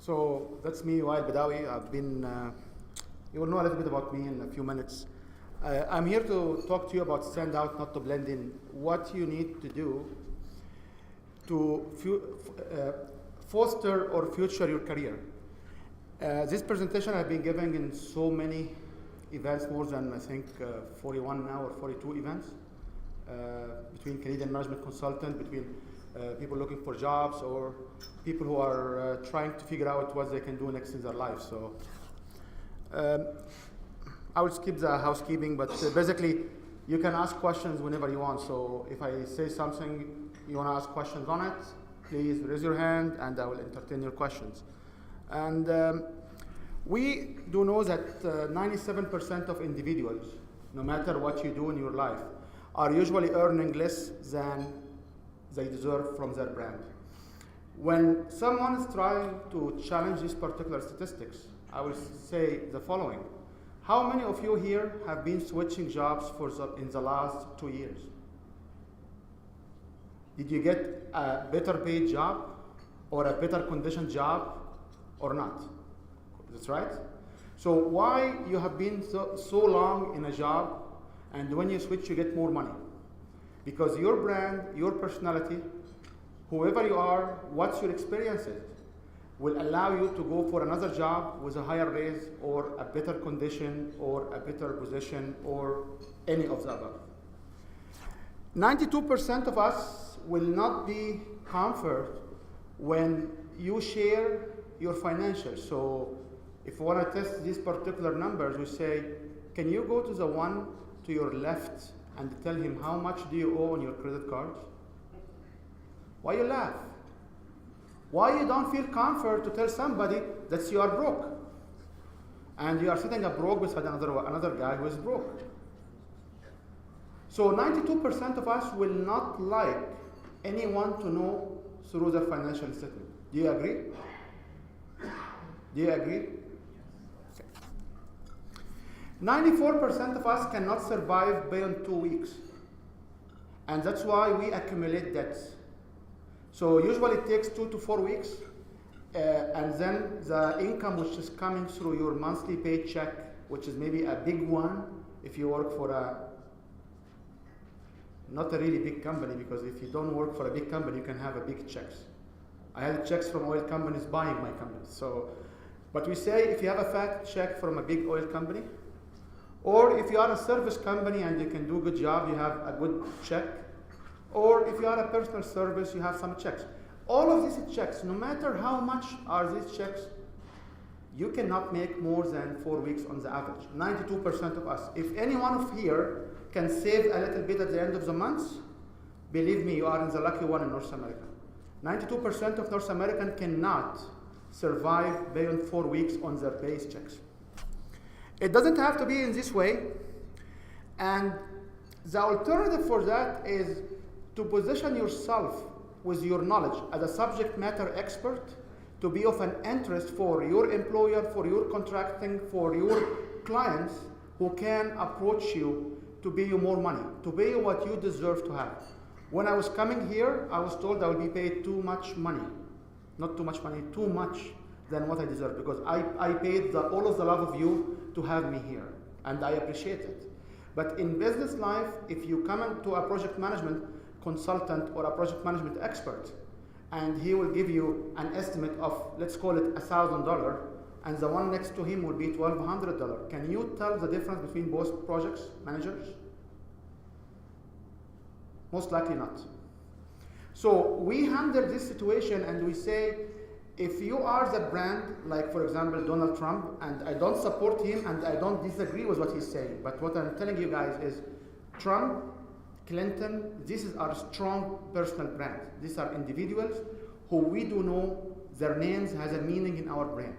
So that's me, Wael Badawi. You will know a little bit about me in a few minutes. I'm here to talk to you about stand out, not to blend in. What you need to do to foster or future your career. This presentation I've been giving in so many events, more than I think 41 now or 42 events, between Canadian management consultants, between people looking for jobs, or people who are trying to figure out what they can do next in their life. So I will skip the housekeeping, but basically you can ask questions whenever you want. So if I say something, you want to ask questions on it, please raise your hand and I will entertain your questions. And we do know that 97% of individuals, no matter what you do in your life, are usually earning less than they deserve from their brand. When someone is trying to challenge these particular statistics, I will say the following. How many of you here have been switching jobs in the last 2 years? Did you get a better paid job or a better conditioned job or not? That's right. So why you have been so long in a job, and when you switch you get more money? Because your brand, your personality, whoever you are, what's your experiences, will allow you to go for another job with a higher raise or a better condition or a better position or any of the above. 92% of us will not be comfort when you share your financials. So if we want to test these particular numbers, we say, can you go to the one to your left and tell him how much do you owe on your credit cards? Why you laugh? Why you don't feel comfort to tell somebody that you are broke? And you are sitting up broke beside another guy who is broke. So 92% of us will not like anyone to know through their financial statement. Do you agree? Do you agree? 94% of us cannot survive beyond 2 weeks. And that's why we accumulate debts. So usually it takes 2 to 4 weeks, and then the income which is coming through your monthly paycheck, which is maybe a big one if you work for not a really big company, because if you don't work for a big company, you can have a big checks. I had checks from oil companies buying my company. So, but we say if you have a fat check from a big oil company, or if you are a service company and you can do a good job, you have a good check. Or if you are a personal service, you have some checks. All of these checks, no matter how much are these checks, you cannot make more than 4 weeks on the average. 92% of us. If any one of here can save a little bit at the end of the month, believe me, you are in the lucky one in North America. 92% of North Americans cannot survive beyond 4 weeks on their base checks. It doesn't have to be in this way. And the alternative for that is to position yourself with your knowledge as a subject matter expert to be of an interest for your employer, for your contracting, for your clients who can approach you to pay you more money, to pay you what you deserve to have. When I was coming here, I was told I would be paid too much money. Not too much money, too much than what I deserve, because I paid all of the love of you to have me here, and I appreciate it. But in business life, if you come into a project management consultant or a project management expert, and he will give you an estimate of, let's call it $1,000, and the one next to him will be $1,200. Can you tell the difference between both projects managers? Most likely not. So we handle this situation and we say, if you are the brand, like for example Donald Trump, and I don't support him and I don't disagree with what he's saying, but what I'm telling you guys is Trump, Clinton, this is our strong personal brand. These are individuals who we do know their names has a meaning in our brain.